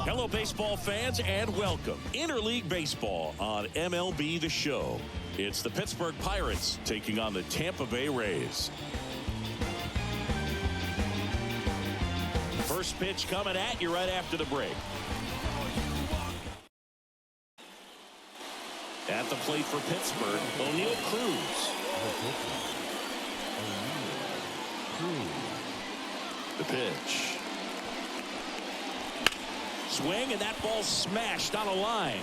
Hello, baseball fans, and welcome. Interleague Baseball on MLB The Show. It's the Pittsburgh Pirates taking on the Tampa Bay Rays. First pitch coming at you right after the break. At the plate for Pittsburgh, O'Neal Cruz. The pitch. Swing, and that ball smashed on a line.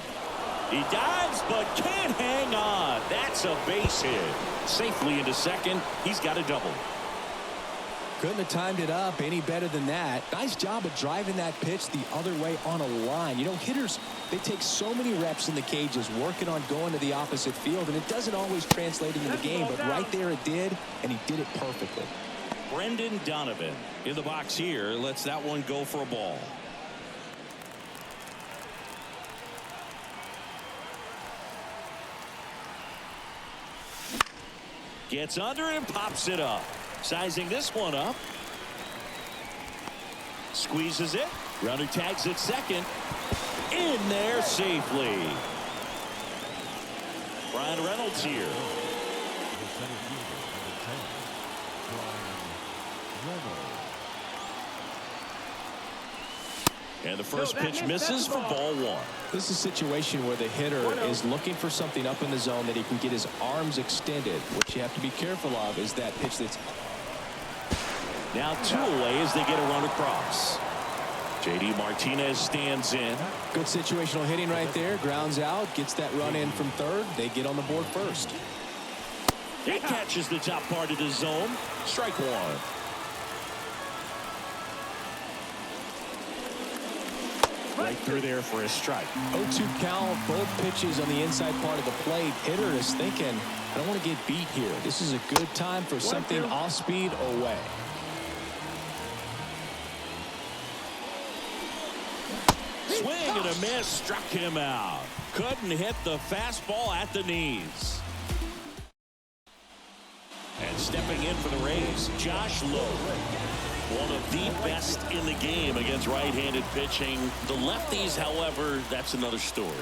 He dives, but can't hang on. That's a base hit. Safely into second. He's got a double. Couldn't have timed it up any better than that. Nice job of driving that pitch the other way on a line. You know, hitters, they take so many reps in the cages working on going to the opposite field, and it doesn't always translate into the game, but right there it did, and he did it perfectly. Brendan Donovan in the box here lets that one go for a ball. Gets under and pops it up. Sizing this one up. Squeezes it. Runner tags it second. In there safely. Brian Reynolds here. And the first pitch misses for ball one. This is a situation where the hitter is looking for something up in the zone that he can get his arms extended. What you have to be careful of is that pitch that's now two away as they get a run across. J.D. Martinez stands in. Good situational hitting right there. Grounds out, gets that run in from third. They get on the board first. He catches the top part of the zone. Strike one. Right through there for a strike. 0-2 count, both pitches on the inside part of the plate. Hitter is thinking, I don't want to get beat here. This is a good time for something off speed away. Swing and a miss, struck him out. Couldn't hit the fastball at the knees. And stepping in for the Rays, Josh Llover. One of the best in the game against right-handed pitching. The lefties, however, that's another story.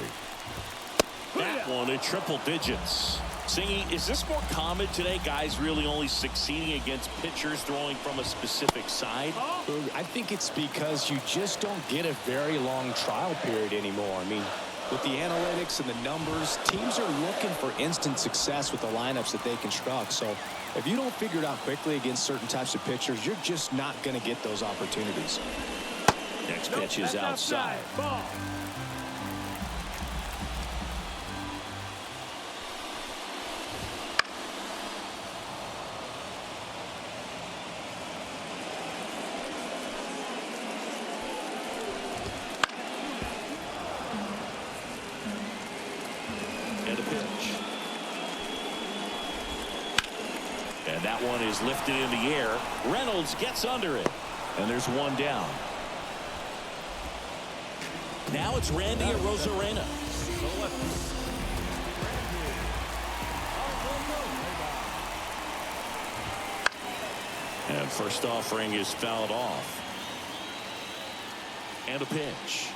That one in triple digits. Singy, is this more common today? Guys really only succeeding against pitchers throwing from a specific side? I think it's because you just don't get a very long trial period anymore. I mean, with the analytics and the numbers, teams are looking for instant success with the lineups that they construct. So if you don't figure it out quickly against certain types of pitchers, you're just not going to get those opportunities. Next pitch is outside. Ball. And a pitch. And that one is lifted in the air. Reynolds gets under it. And there's one down. Now it's Randy Arozarena. And first offering is fouled off. And a pitch.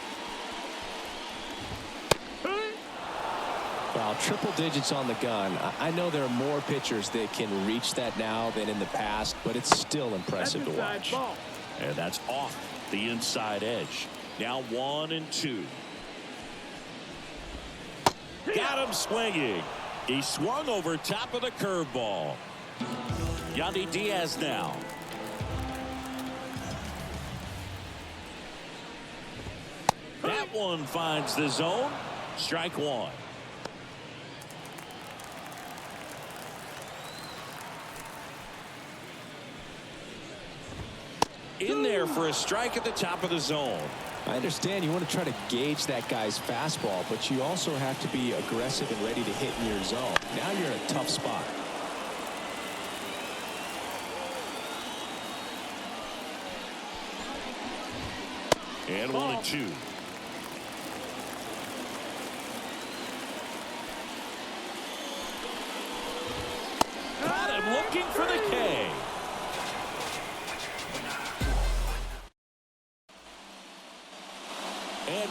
Wow, triple digits on the gun. I know there are more pitchers that can reach that now than in the past, but it's still impressive to watch. And that's off the inside edge. Now 1-2. Got him swinging. He swung over top of the curveball. Yandy Diaz now. That one finds the zone. Strike one. In there for a strike at the top of the zone. I understand you want to try to gauge that guy's fastball, but you also have to be aggressive and ready to hit in your zone. Now you're in a tough spot. And 1-2. Caught him looking for the K.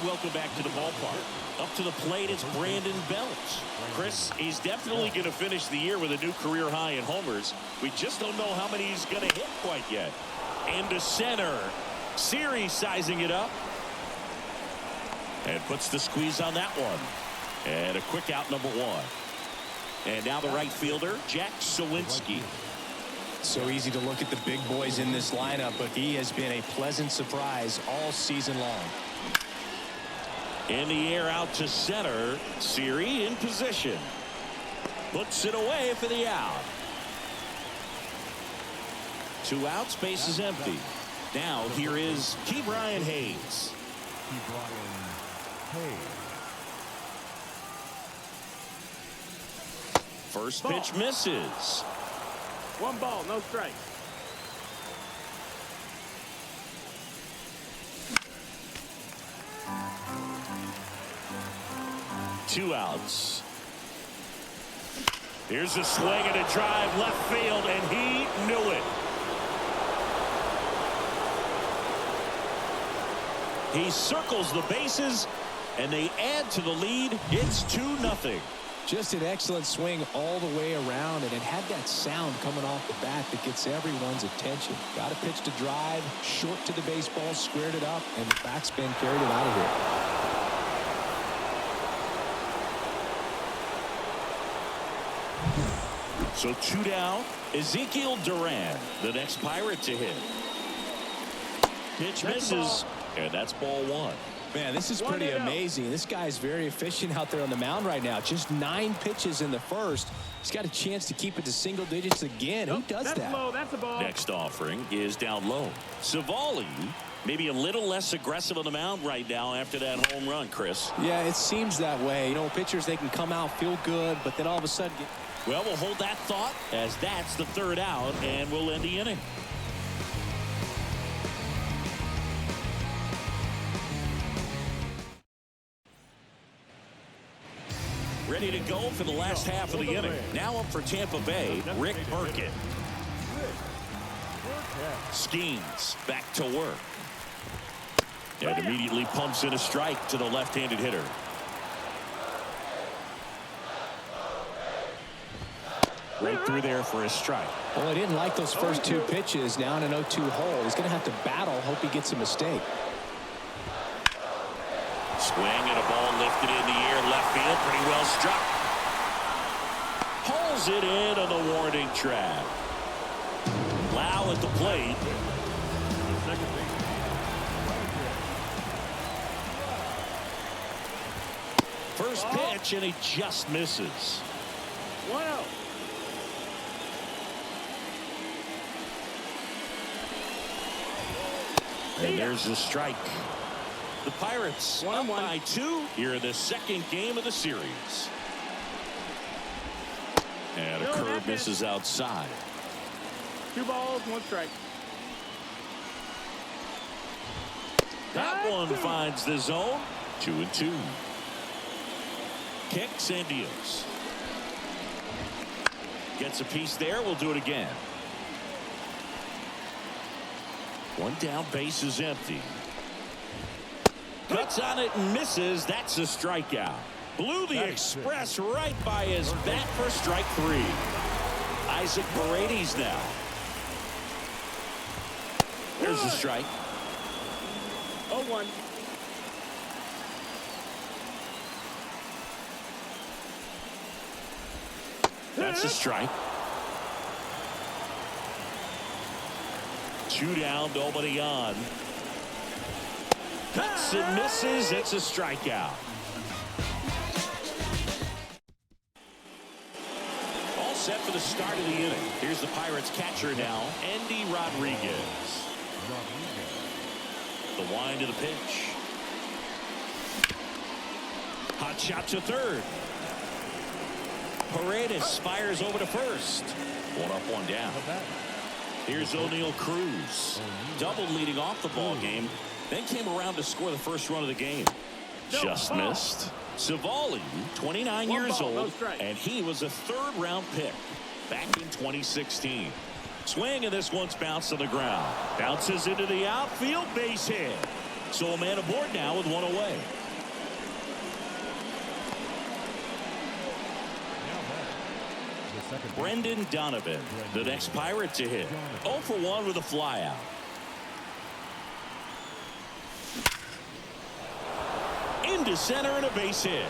welcome back to the ballpark. Up to the plate, it's Brandon Belt. Chris, he's definitely going to finish the year with a new career high in homers. We just don't know how many he's going to hit quite yet. Into center. Siri sizing it up. And puts the squeeze on that one. And a quick out, number one. And now the right fielder, Jack Sawinski. So easy to look at the big boys in this lineup, but he has been a pleasant surprise all season long. In the air out to center. Siri in position. Puts it away for the out. 2 outs, base is empty. Now here is Ke'Bryan Hayes. First pitch misses. 1 ball, no strikes. Two outs. Here's a swing and a drive left field, and he knew it. He circles the bases, and they add to the lead. It's 2-0. Just an excellent swing all the way around, and it had that sound coming off the bat that gets everyone's attention. Got a pitch to drive, short to the baseball, squared it up, and the backspin carried it out of here. So 2 down. Ezekiel Duran, the next Pirate to hit. Pitch misses, and that's ball 1. Man, this is pretty amazing. This guy's very efficient out there on the mound right now. Just 9 pitches in the first. He's got a chance to keep it to single digits again. Who does that? That's low. That's a ball. Next offering is down low. Civale, maybe a little less aggressive on the mound right now after that home run, Chris. Yeah, it seems that way. You know, pitchers, they can come out, feel good, but then all of a sudden Well, we'll hold that thought as that's the 3rd out, and we'll end the inning. Ready to go for the last half of the inning. Now up for Tampa Bay, Rick Burkett. Skenes back to work. And immediately pumps in a strike to the left-handed hitter. Right through there for a strike. Well, he didn't like those first 2 pitches. Now in an 0-2 hole. He's going to have to battle. Hope he gets a mistake. Swing and a ball lifted in the air. Left field. Pretty well struck. Pulls it in on the warning track. Lauer at the plate. First pitch, and he just misses. 1-0. And there's the strike. The Pirates up 1-1 by 2 here in the 2nd game of the series. And a curve misses outside. 2 balls, 1 strike. That one finds the zone. 2-2. Kicks and deals. Gets a piece there. We'll do it again. 1 down, base is empty. Cuts on it and misses. That's a strikeout. Blew the express right by his bat for strike 3. Isaac Paredes now. There's the strike. 0-1. That's a strike. 2 down, nobody on. Cuts and misses. It's a strikeout. All set for the start of the inning. Here's the Pirates catcher now, Andy Rodriguez. The wind of the pitch. Hot shot to third. Paredes fires over to first. 1 up, 1 down. Here's O'Neal Cruz. Double leading off the ball game. Then came around to score the first run of the game. Just missed. Civale, 29 years old, and he was a 3rd-round pick back in 2016. Swing, and this one's bounced on the ground. Bounces into the outfield, base hit. So a man aboard now with 1 away. Brendan Donovan, the next Pirate to hit. 0 for 1 with a flyout. Into center and a base hit.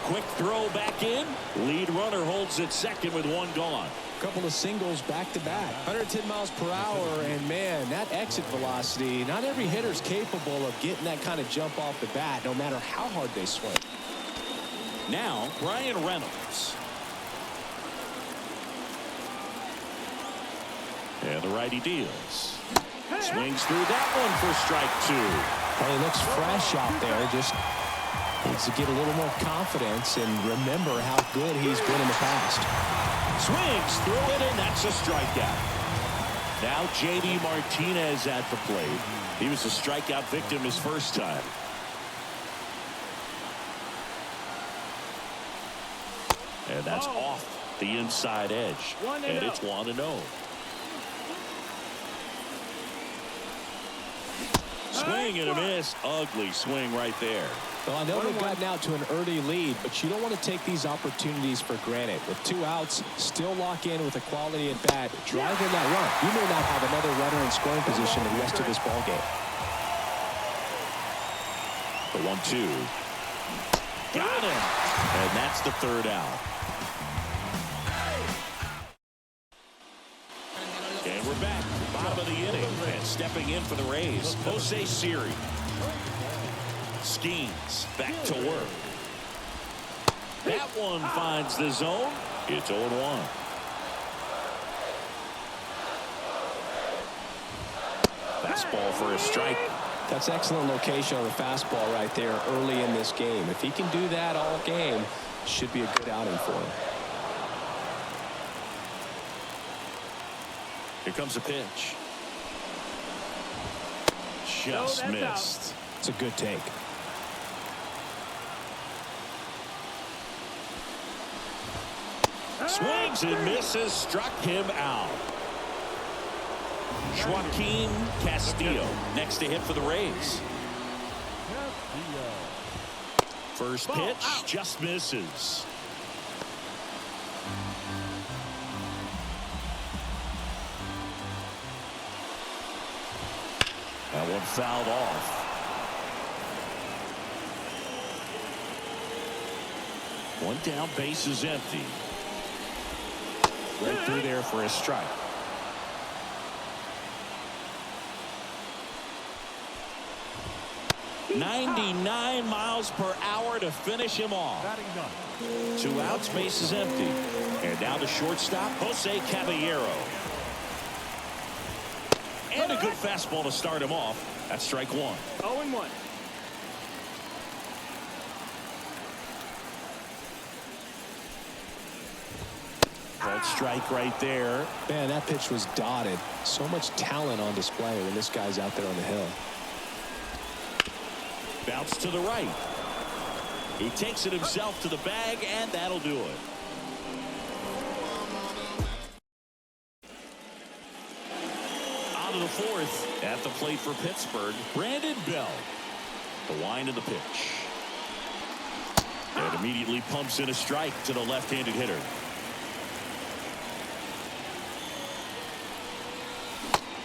Quick throw back in. Lead runner holds at second with 1 gone. Couple of singles back-to-back. 110 miles per hour, and man, that exit velocity, not every hitter's capable of getting that kind of jump off the bat, no matter how hard they swing. Now, Brian Reynolds. And the righty deals. Swings through that one for strike 2. Well, he looks fresh out there. Just needs to get a little more confidence and remember how good he's been in the past. Swings through it, and that's a strikeout. Now J.D. Martinez at the plate. He was a strikeout victim his first time. And that's off the inside edge. And it's 1-0. Swing and a miss. Ugly swing right there. Well, I know they've gotten out to an early lead, but you don't want to take these opportunities for granted. With 2 outs, still lock in with a quality at bat, drive in that run. You may not have another runner in scoring position the rest of this ball game. The 1-2. Got him. And that's the 3rd out. And we're back. Bottom of the inning. And stepping in for the Rays, Jose Siri. Skenes back to work. That one finds the zone. It's 0-1. Fastball for a strike. That's excellent location on the fastball right there early in this game. If he can do that all game, should be a good outing for him. Here comes a pitch. Just missed. It's a good take. Swings and misses, struck him out. Joaquin Castillo next to hit for the Rays. First pitch just misses. That one fouled off. One down, base is empty. Right through there for a strike. .99 miles per hour to finish him off. 2 outs, base is empty. And now the shortstop, Jose Caballero. And a good fastball to start him off. That's strike 1. 0-1. Called strike right there. Man, that pitch was dotted. So much talent on display when this guy's out there on the hill. Bounce to the right. He takes it himself to the bag, and that'll do it. Out of the 4th, at the plate for Pittsburgh, Brandon Bell. The wind of the pitch. And immediately pumps in a strike to the left-handed hitter.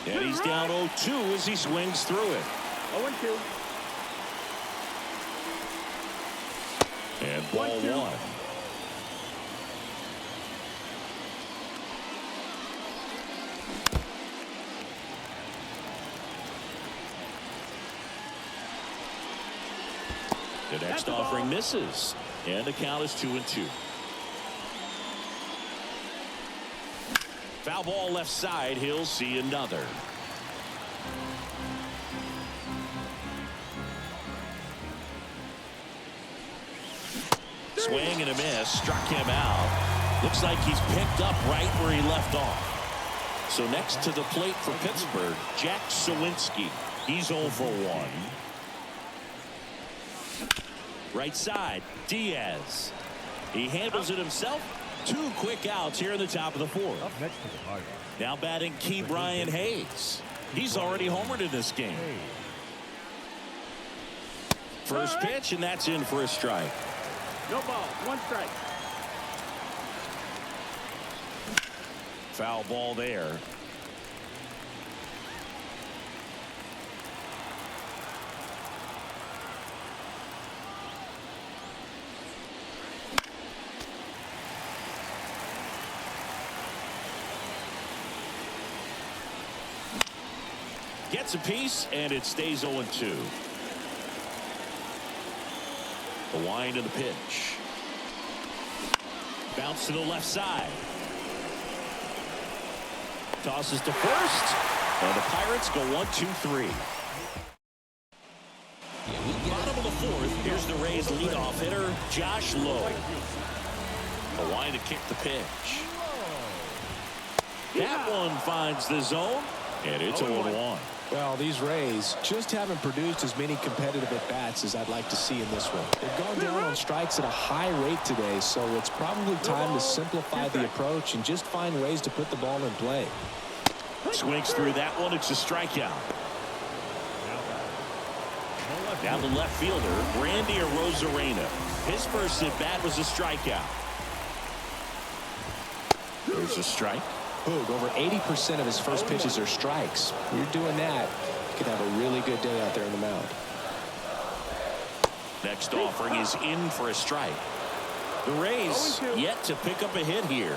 And he's down 0-2 as he swings through it. 0-2. And ball 1. The next offering misses. And the count is 2-2. Foul ball left side. He'll see another. Swing and a miss. Struck him out. Looks like he's picked up right where he left off. So next to the plate for Pittsburgh, Jack Sawinski. He's 0 for 1. Right side, Diaz. He handles it himself. 2 quick outs here in the top of the 4th. Now batting Key Brian Hayes. He's already homered in this game. First pitch, and that's in for a strike. No ball, 1 strike. Foul ball there. Gets a piece, and it stays 0-2. The wind of the pitch. Bounce to the left side. Tosses to first. And the Pirates go 1-2-3. Bottom of the fourth. Here's the Rays leadoff hitter, Josh Llover. A wind to kick the pitch. That one finds the zone, and it's 0-1. Well, these Rays just haven't produced as many competitive at-bats as I'd like to see in this one. They've gone down on strikes at a high rate today, so it's probably time to simplify the approach and just find ways to put the ball in play. Swings through that one. It's a strikeout. Now the left fielder, Randy Arozarena. His first at-bat was a strikeout. There's a strike. Boog, over 80% of his first pitches are strikes. When you're doing that, you could have a really good day out there on the mound. Next offering is in for a strike. The Rays yet to pick up a hit here.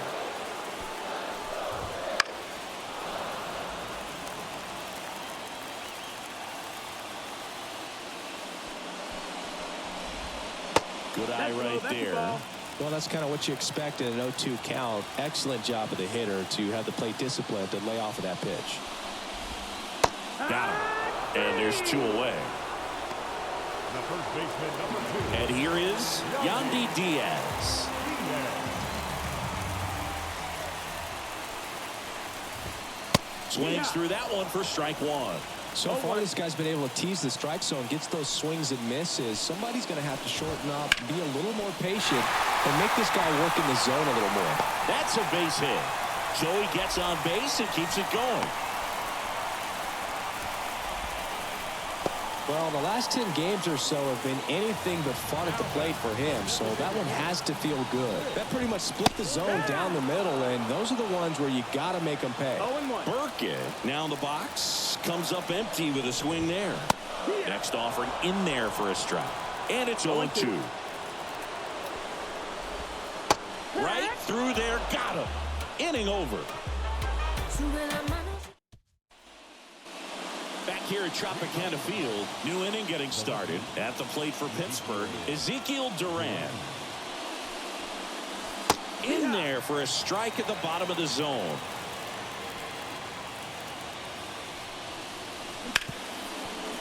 Good eye right there. Well, that's kind of what you expect in an 0-2 count. Excellent job of the hitter to have the plate discipline to lay off of that pitch. Got him. And there's 2 away. The first baseman, number 2. And here is Yandy Diaz. Swings through that one for strike 1. So far, this guy's been able to tease the strike zone, gets those swings and misses. Somebody's going to have to shorten up, be a little more patient, and make this guy work in the zone a little more. That's a base hit. Joey gets on base and keeps it going. Well, the last 10 games or so have been anything but fun at the plate for him, so that one has to feel good. That pretty much split the zone down the middle, and those are the ones where you got to make them pay. 0-1. Burkett now in the box, comes up empty with a swing there. Next offering in there for a strike, and it's 0-2. Right through there, got him. Inning over. Back here at Tropicana Field, new inning getting started. At the plate for Pittsburgh, Ezekiel Duran. In there for a strike at the bottom of the zone.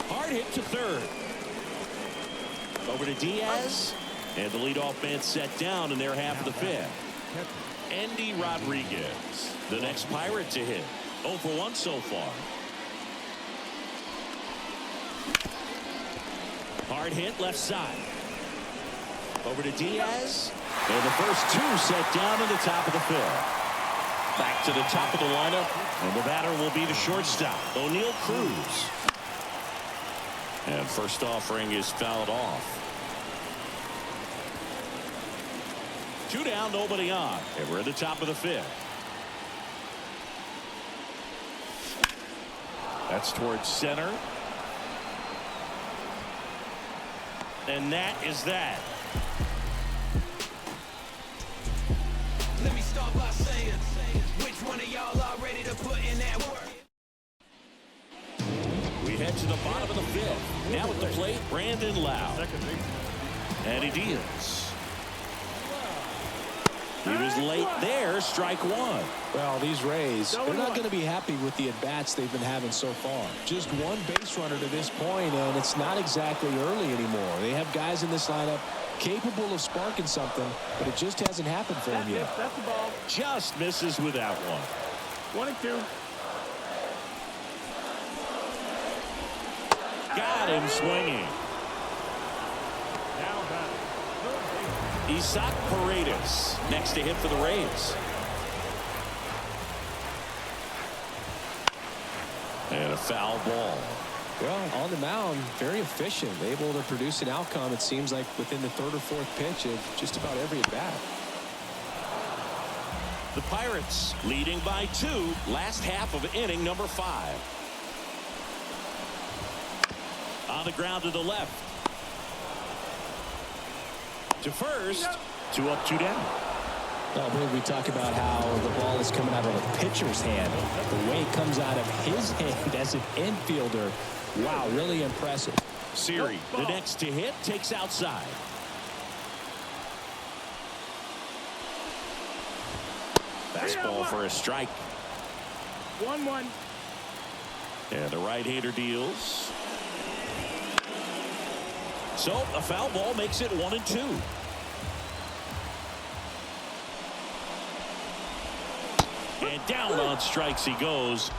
Hard hit to third. Over to Diaz. And the leadoff man set down in their half of the fifth. Andy Rodriguez, the next Pirate to hit. 0 for 1 so far. Hard hit left side. Over to Diaz. And the first 2 set down in the top of the fifth. Back to the top of the lineup. And the batter will be the shortstop, O'Neal Cruz. And first offering is fouled off. 2 down, nobody on. And we're at the top of the fifth. That's towards center. And that is that. Let me start by saying, which one of y'all are ready to put in that work? We head to the bottom of the fifth. Now at the plate, Brandon Lauer. And he deals. He was late there, strike 1. Well, these Rays, they're not going to be happy with the at-bats they've been having so far. Just one base runner to this point, and it's not exactly early anymore. They have guys in this lineup capable of sparking something, but it just hasn't happened for them yet. That's the ball. Just misses with that one. 1-2. Got him swinging. Now batting, third baseman. Isaac Paredes next to hit for the Rays. And a foul ball. Well, on the mound, very efficient, able to produce an outcome, it seems like, within the 3rd or 4th pitch of just about every at-bat. The Pirates leading by 2. Last half of inning number 5. On the ground to the left. To first. 2 up, 2 down. Well, Bill, we talk about how the ball is coming out of a pitcher's hand. The way it comes out of his hand as an infielder. Wow, really impressive. Siri, the next to hit, takes outside. Fastball for a strike. 1-1. And the right-hander deals. So a foul ball makes it 1-2. And down on strikes he goes.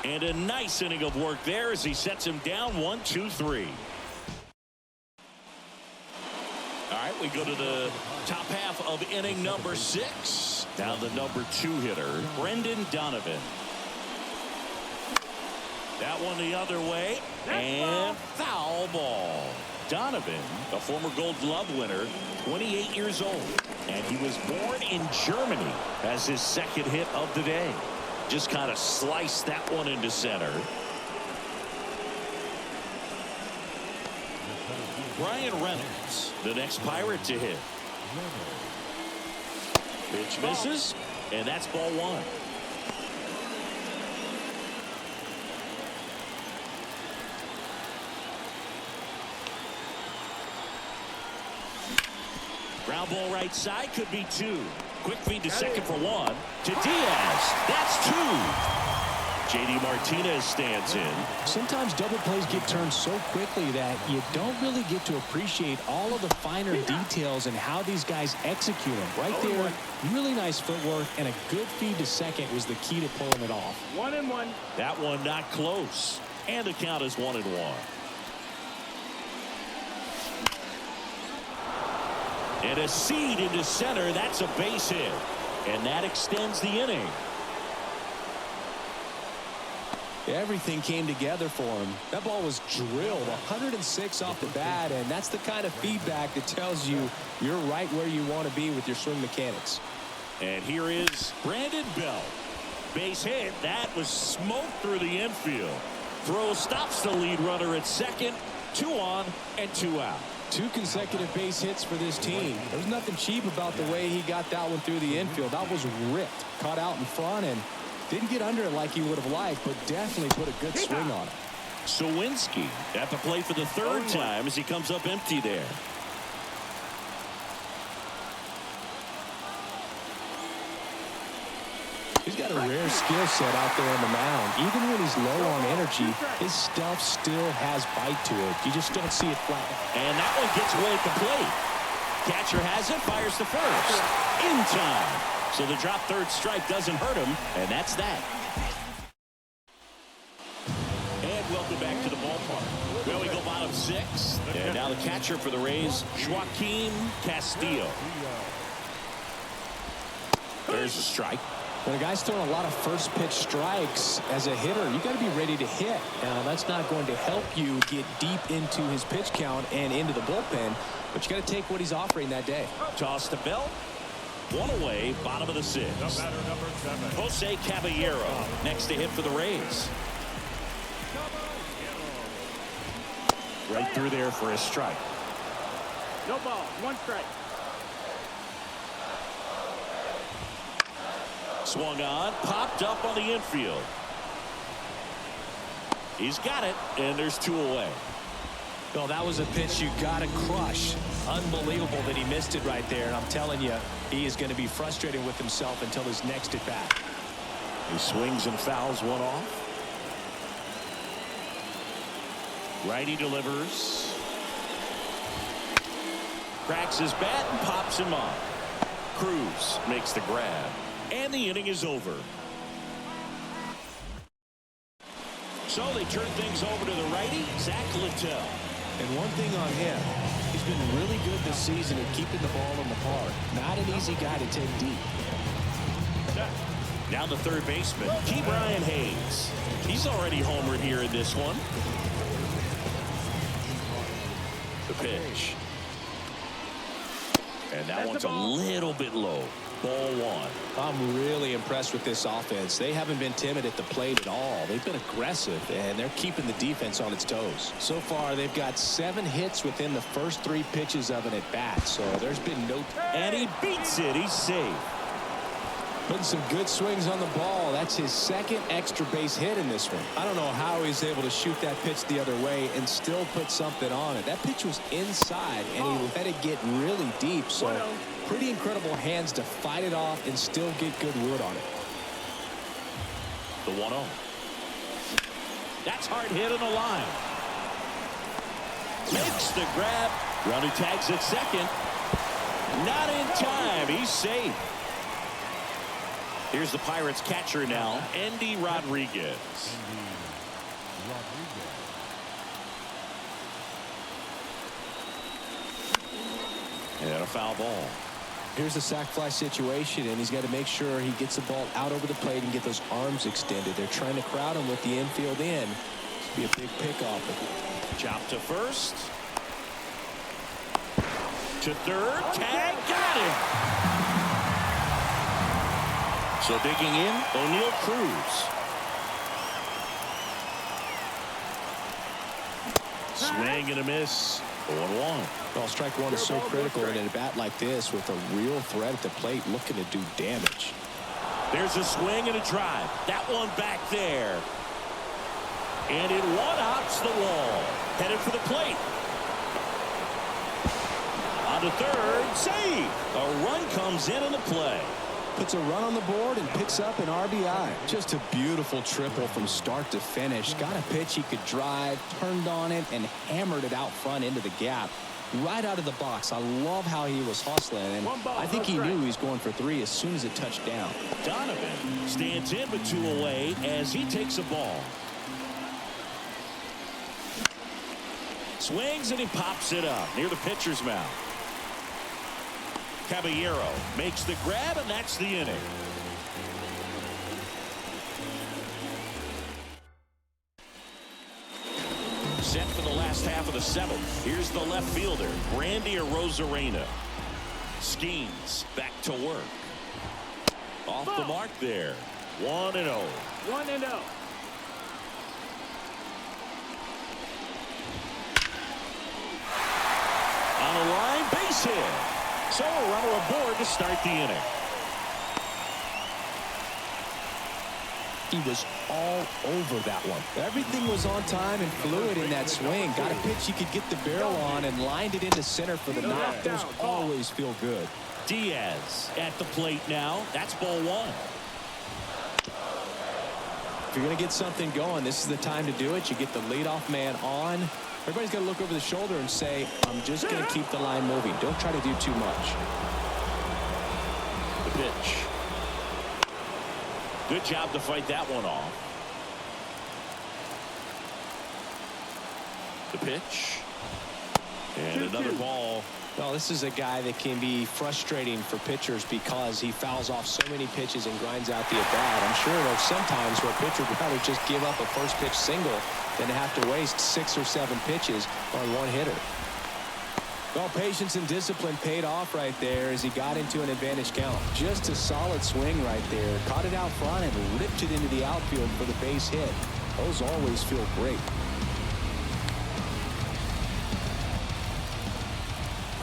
And a nice inning of work there as he sets him down 1-2-3. All right, we go to the top half of inning number 6. Now the number 2 hitter, Brendan Donovan. That one the other way. And foul ball. Donovan, a former Gold Glove winner, 28 years old. And he was born in Germany as his second hit of the day. Just kind of sliced that one into center. Brian Reynolds, the next Pirate to hit. Pitch misses, and that's ball 1. Ground ball right side, could be 2. Quick feed to second for 1. To Diaz. That's 2. J.D. Martinez stands in. Sometimes double plays get turned so quickly that you don't really get to appreciate all of the finer details and how these guys execute them. Right there, really nice footwork, and a good feed to second was the key to pulling it off. 1-1. That one not close. And the count is 1-1. And a seed into center. That's a base hit. And that extends the inning. Everything came together for him. That ball was drilled 106 off the bat, and that's the kind of feedback that tells you you're right where you want to be with your swing mechanics. And here is Brandon Belt. Base hit. That was smoked through the infield. Throw stops the lead runner at second. 2 on and 2 out. 2 consecutive base hits for this team. There's nothing cheap about the way he got that one through the infield. That was ripped. Caught out in front and didn't get under it like he would have liked, but definitely put a good swing on it. Sawinski at the plate for the 3rd time as he comes up empty there. He's got a rare skill set out there on the mound. Even when he's low on energy, his stuff still has bite to it. You just don't see it flat. And that one gets away at the plate. Catcher has it, fires to first. In time. So the drop 3rd strike doesn't hurt him, and that's that. And welcome back to the ballpark. Well, we go bottom 6. And now the catcher for the Rays, Joaquin Castillo. There's a strike. When a guy's throwing a lot of first pitch strikes as a hitter, you got to be ready to hit. Now, that's not going to help you get deep into his pitch count and into the bullpen, but you got to take what he's offering that day. Toss to Belt. 1 away, bottom of the 6th. The batter, number 7. Jose Caballero next to hit for the Rays. Right through there for a strike. No ball. 1 strike. Swung on, popped up on the infield. He's got it, and there's 2 away. Well, that was a pitch you got to crush. Unbelievable that he missed it right there. And I'm telling you, he is going to be frustrated with himself until his next at bat. He swings and fouls one off. Righty delivers. Cracks his bat and pops him up. Cruz makes the grab. And the inning is over. So they turn things over to the righty, Zach Littell. And one thing on him, he's been really good this season at keeping the ball in the park. Not an easy guy to take deep. Now the 3rd baseman, Key Brian Hayes. He's already homered here in this one. The pitch. And that one's a little bit low. Ball one. I'm really impressed with this offense. They haven't been timid at the plate at all. They've been aggressive, and they're keeping the defense on its toes. So far, they've got 7 hits within the first 3 pitches of an at-bat, so there's been no... And he beats it. He's safe. Putting some good swings on the ball. That's his 2nd extra base hit in this one. I don't know how he's able to shoot that pitch the other way and still put something on it. That pitch was inside, and he let it get really deep, so pretty incredible hands to fight it off and still get good wood on it. The 1-0. That's hard hit on the line. Makes the grab. Runner tags at second. Not in time. He's safe. Here's the Pirates catcher now, Andy Rodriguez. And a foul ball. Here's the sac fly situation, and he's got to make sure he gets the ball out over the plate and get those arms extended. They're trying to crowd him with the infield in. This will be a big pickoff. Chop to first. To third. Tag. Got him. So digging in, O'Neal Cruz. Swing and a miss. 0-1. Well, strike one is so critical in a bat like this with a real threat at the plate looking to do damage. There's a swing and a drive. That one back there. And it one-hops the wall. Headed for the plate. On to third. Save. A run comes in on the play. Puts a run on the board and picks up an RBI. Just a beautiful triple from start to finish. Got a pitch he could drive, turned on it, and hammered it out front into the gap. Right out of the box. I love how he was hustling, and I think he knew he was going for 3 as soon as it touched down. Donovan stands in with 2 away as he takes a ball. Swings and he pops it up near the pitcher's mouth. Caballero makes the grab, and that's the inning. Set for the last half of the 7th. Here's the left fielder, Randy Arozarena. Skenes back to work. Off the mark there. 1-0. 1-0. On a line, base hit. So a runner aboard to start the inning. He was all over that one. Everything was on time and fluid in that swing. Got a pitch he could get the barrel on and lined it into center for the knock. Those always feel good. Diaz at the plate now. That's ball 1. If you're going to get something going, this is the time to do it. You get the leadoff man on. Everybody's got to look over the shoulder and say, I'm just going to keep the line moving. Don't try to do too much. The pitch. Good job to fight that one off. The pitch. And another ball. Well, this is a guy that can be frustrating for pitchers because he fouls off so many pitches and grinds out the at-bat. I'm sure there's sometimes where a pitcher would rather just give up a first pitch single than to have to waste 6 or 7 pitches on one hitter. Well, patience and discipline paid off right there as he got into an advantage count. Just a solid swing right there. Caught it out front and ripped it into the outfield for the base hit. Those always feel great.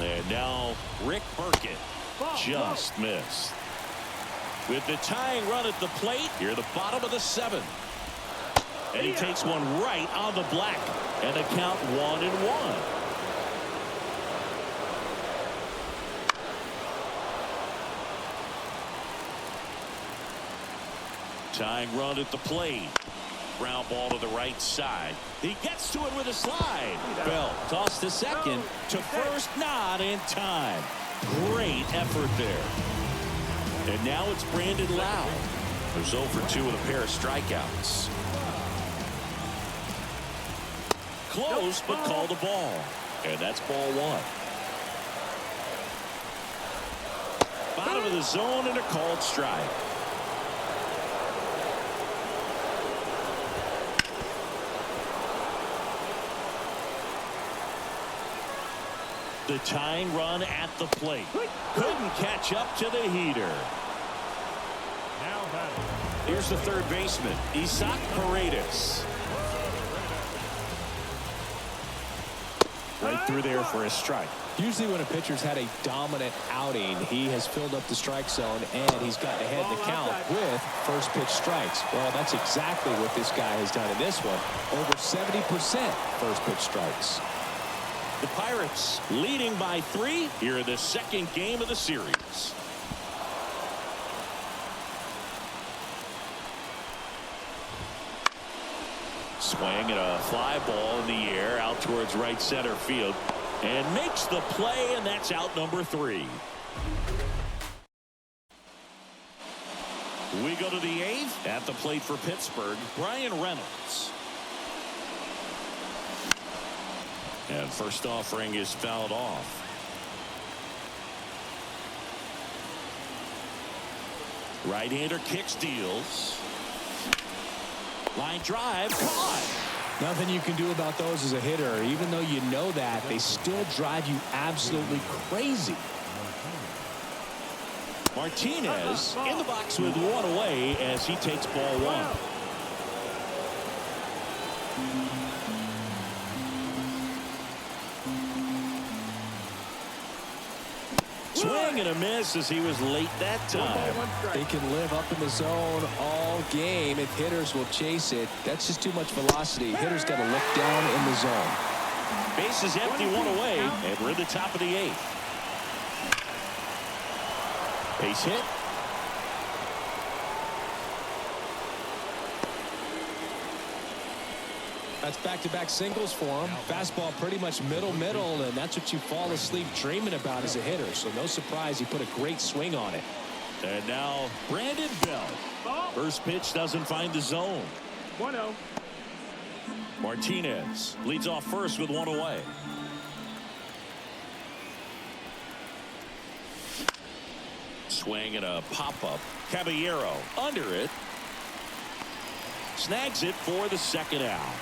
And now Rick Burkett just missed. With the tying run at the plate, here the bottom of the 7th. And he takes one right on the black. And the count 1-1. Tying run at the plate. Ground ball to the right side. He gets to it with a slide. Bell tossed to second. To first, not in time. Great effort there. And now it's Brandon Lauer. There's 0 for 2 with a pair of strikeouts. Close, but called a ball. And that's ball 1. Bottom of the zone and a called strike. The tying run at the plate. Couldn't catch up to the heater. Now batting. Here's the third baseman, Isaac Paredes. Right through there for a strike. Usually when a pitcher's had a dominant outing, he has filled up the strike zone and he's gotten ahead in the count with first pitch strikes. Well, that's exactly what this guy has done in this one. Over 70% first pitch strikes. The Pirates leading by 3 here in the second game of the series. Swing and a fly ball in the air out towards right center field and makes the play, and that's out number 3. We go to the 8th. At the plate for Pittsburgh, Brian Reynolds. And first offering is fouled off. Right-hander kick steals. Line drive caught. Nothing you can do about those as a hitter. Even though you know that, they still drive you absolutely crazy. Martinez in the box with 1 away as he takes ball 1. Swing and a miss as he was late that time. They can live up in the zone all game if hitters will chase it. That's just too much velocity. Hitters got to look down in the zone. Base is empty, 1 away, and we're in the top of the 8th. Base hit. That's back-to-back singles for him. Fastball pretty much middle, and that's what you fall asleep dreaming about as a hitter. So no surprise he put a great swing on it. And now Brandon Bell. First pitch doesn't find the zone. 1-0. Martinez leads off first with 1 away. Swing and a pop-up. Caballero under it. Snags it for the second out.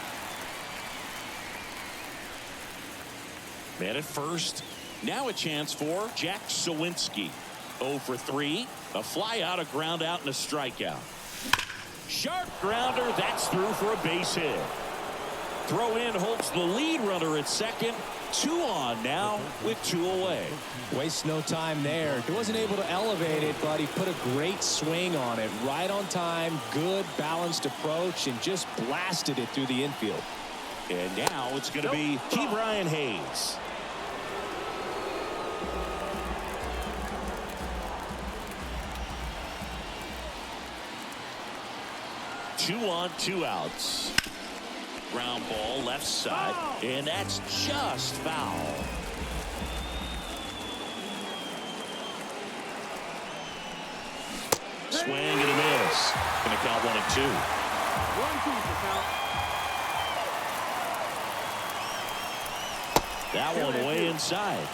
Man at first. Now a chance for Jack Sawinski. 0 for 3. A fly out, a ground out, and a strikeout. Sharp grounder. That's through for a base hit. Throw in holds the lead runner at second. 2 on now with 2 away. Wastes no time there. He wasn't able to elevate it, but he put a great swing on it. Right on time, good balanced approach, and just blasted it through the infield. And now it's going to be Ke'Bryan Hayes. Two on, 2 outs. Ground ball left side, and that's just foul. Swing and a miss. Going to count 1 and 2. 1-2 for count. That one way inside.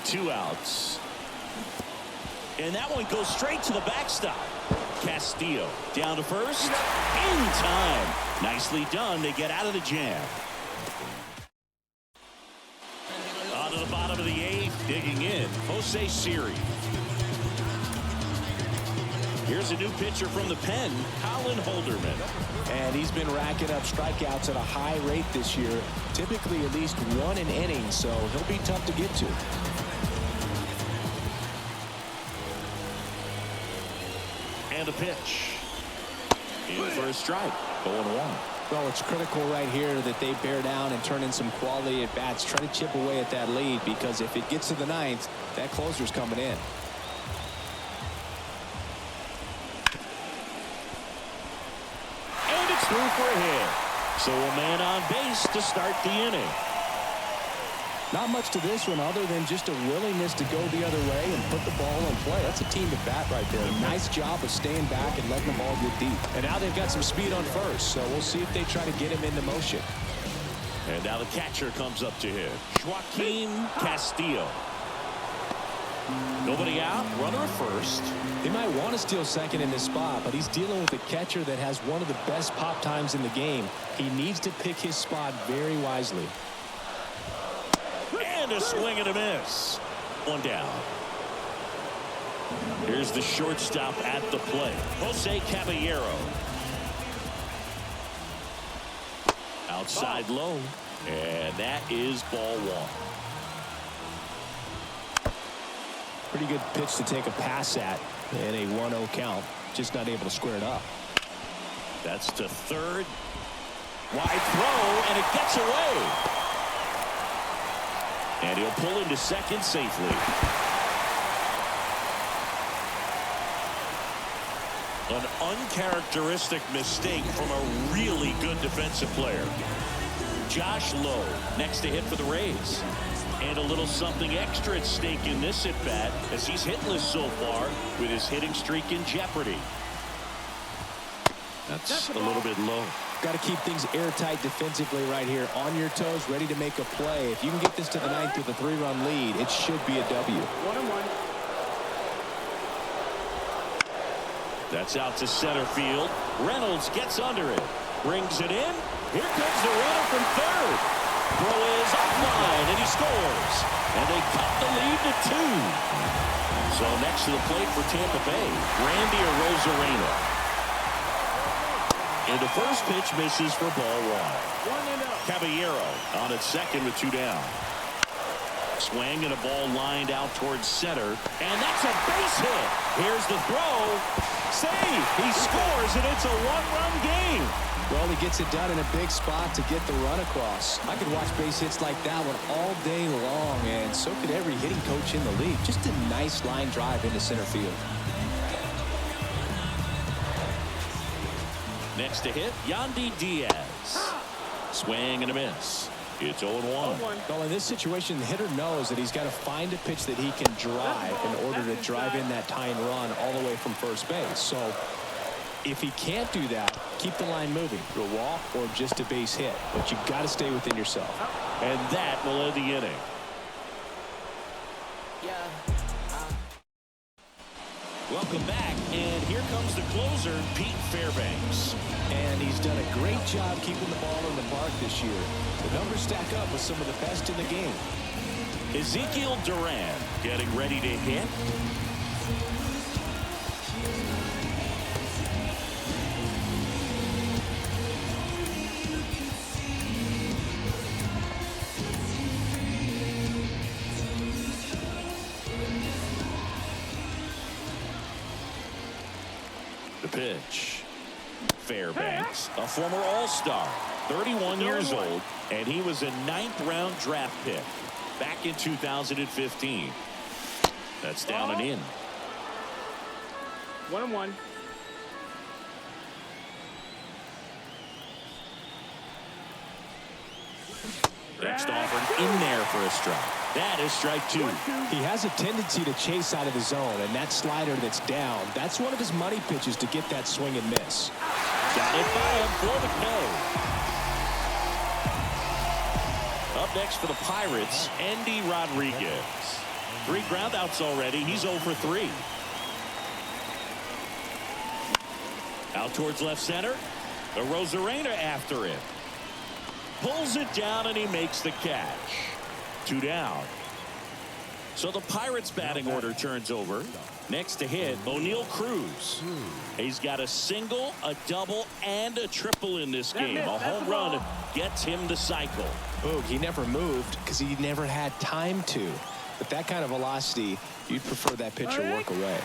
Two outs. And that one goes straight to the backstop. Castillo down to first. In time. Nicely done. They get out of the jam. On to the bottom of the 8th. Digging in. Jose Siri. Here's a new pitcher from the pen, Colin Holderman. And he's been racking up strikeouts at a high rate this year. Typically at least 1 an inning, so he'll be tough to get to. And a pitch. In for a strike. 0-1. Well, it's critical right here that they bear down and turn in some quality at bats. Try to chip away at that lead, because if it gets to the 9th, that closer's coming in. And it's through for a hit. So a man on base to start the inning. Not much to this one other than just a willingness to go the other way and put the ball in play. That's a team at bat right there. Nice job of staying back and letting the ball get deep. And now they've got some speed on first, so we'll see if they try to get him into motion. And now the catcher comes up to hit. Joaquin Castillo. Nobody out, runner at first. They might want to steal second in this spot, but he's dealing with a catcher that has one of the best pop times in the game. He needs to pick his spot very wisely. And a swing and a miss. One down. Here's the shortstop at the plate, Jose Caballero. Outside low, and that is ball one. Pretty good pitch to take a pass at in a 1-0 count. Just not able to square it up. That's to third. Wide throw, and it gets away. And he'll pull into second safely. An uncharacteristic mistake from a really good defensive player. Josh Lowe next to hit for the Rays. And a little something extra at stake in this at-bat as he's hitless so far with his hitting streak in jeopardy. That's a little bit low. Got to keep things airtight defensively right here. On your toes, ready to make a play. If you can get this to the ninth with a 3-run lead, it should be a W. 1-1. That's out to center field. Reynolds gets under it. Brings it in. Here comes the runner from third. Throw is offline, and he scores. And they cut the lead to 2. So next to the plate for Tampa Bay, Randy Arozarena. And the first pitch misses for ball 1. Caballero on at second with 2 down. Swing and a ball lined out towards center. And that's a base hit. Here's the throw. Save. He scores, and it's a 1-run game. Well, he gets it done in a big spot to get the run across. I could watch base hits like that one all day long, and so could every hitting coach in the league. Just a nice line drive into center field. Next to hit, Yandy Diaz. Swing and a miss. It's 0-1. Well, in this situation, the hitter knows that he's got to find a pitch that he can drive in order to drive in that tying run all the way from first base. So if he can't do that, keep the line moving. A walk or just a base hit. But you've got to stay within yourself. And that will end the inning. Welcome back, and here comes the closer, Pete Fairbanks. And he's done a great job keeping the ball in the park this year. The numbers stack up with some of the best in the game. Ezekiel Duran getting ready to hit. The pitch. Fairbanks, a former All-Star, 31 years old, and he was a 9th-round draft pick back in 2015. That's down and in. 1-1. Next offer in there for a strike. That is strike 2. He has a tendency to chase out of the zone, and that slider that's down, that's one of his money pitches to get that swing and miss. Got it by him for the K. Up next for the Pirates, Andy Rodriguez. 3 groundouts already. He's 0 for 3. Out towards left center. Arozarena after it. Pulls it down, and he makes the catch. 2 down. So the Pirates batting order turns over. Next to hit, O'Neal Cruz. He's got a single, a double, and a triple in this game. A home run gets him the cycle. Boog, he never moved because he never had time to. But that kind of velocity, you'd prefer that pitcher work away.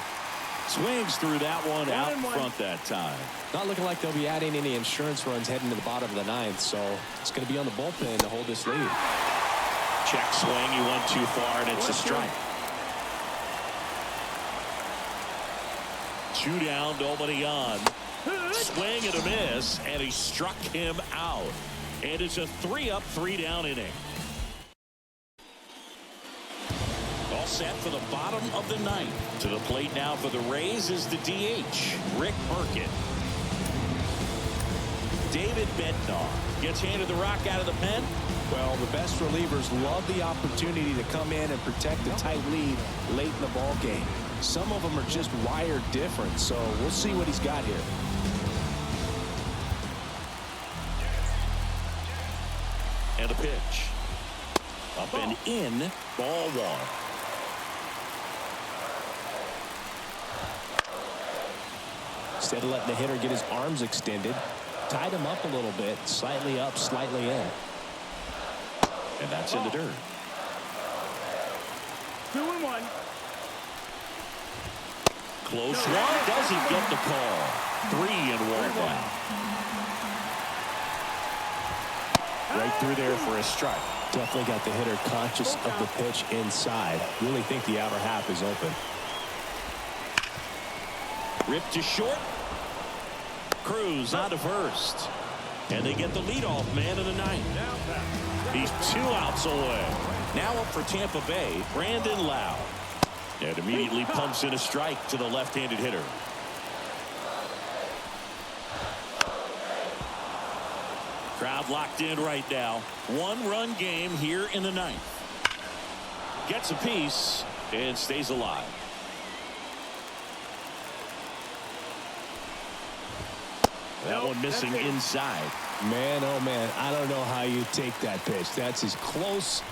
Swings through that one out front that time. Not looking like they'll be adding any insurance runs heading to the bottom of the 9th, so it's going to be on the bullpen to hold this lead. Check swing, he went too far, and it's a strike. 2 down, nobody on. Swing and a miss, and he struck him out. And it's a 3-up, 3-down inning. All set for the bottom of the 9th. To the plate now for the Rays is the DH, Rick Burkett. David Bednar gets handed the rock out of the pen. Well, the best relievers love the opportunity to come in and protect a tight lead late in the ball game. Some of them are just wired different, so we'll see what he's got here. And a pitch. Up and in, ball one. Instead of letting the hitter get his arms extended, tied him up a little bit, slightly up, slightly in. And that's in the dirt. 2-1. Close one, doesn't get the call. 3-1 now. Right through there for a strike. Definitely got the hitter conscious of the pitch inside. Really think the outer half is open. Ripped to short. Cruz out of first. And they get the leadoff man in the ninth. He's 2 outs away. Now up for Tampa Bay, Brandon Lauer. And immediately pumps in a strike to the left-handed hitter. Crowd locked in right now. 1-run game here in the ninth. Gets a piece and stays alive. That one missing inside. Man, oh man, I don't know how you take that pitch. That's as close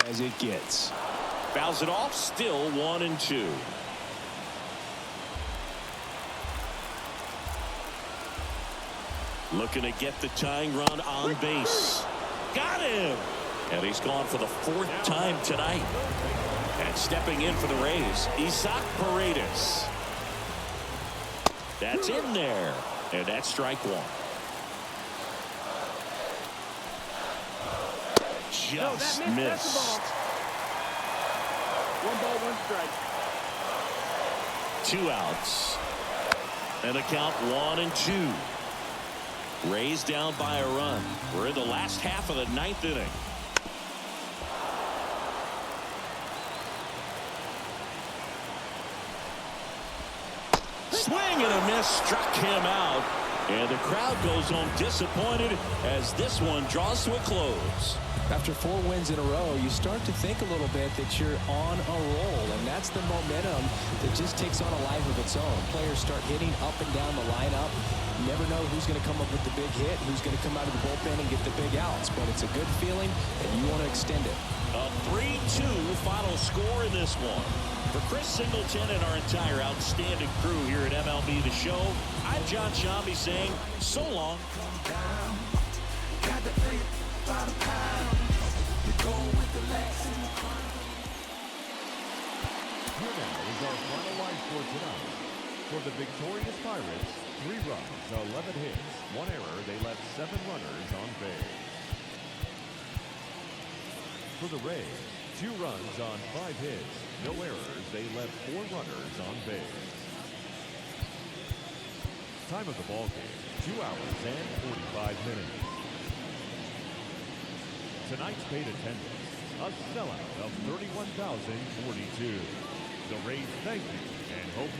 as it gets. Fouls it off, still 1-2. Looking to get the tying run on base. Got him! And he's gone for the 4th time tonight. And stepping in for the Rays, Isaac Paredes. That's in there. And that's strike one. Just missed. 1 ball, 1 strike. 2 outs. And a count 1-2. Rays down by a run. We're in the last half of the 9th inning. Swing and a miss, struck him out. And the crowd goes home disappointed as this one draws to a close. After 4 wins in a row, you start to think a little bit that you're on a roll, and that's the momentum that just takes on a life of its own. Players start hitting up and down the lineup. You never know who's going to come up with the big hit, who's going to come out of the bullpen and get the big outs, but it's a good feeling, and you want to extend it. A 3-2 final score in this one. For Chris Singleton and our entire outstanding crew here at MLB The Show, I'm John Shambi saying so long. Here now is our final line for tonight. For the victorious Pirates, 3 runs, 11 hits, 1 error. They left 7 runners on base. For the Rays, 2 runs on 5 hits, no errors. They left 4 runners on base. Time of the ball game, 2 hours and 45 minutes. Tonight's paid attendance, a sellout of 31,042. The Rays thank you and hope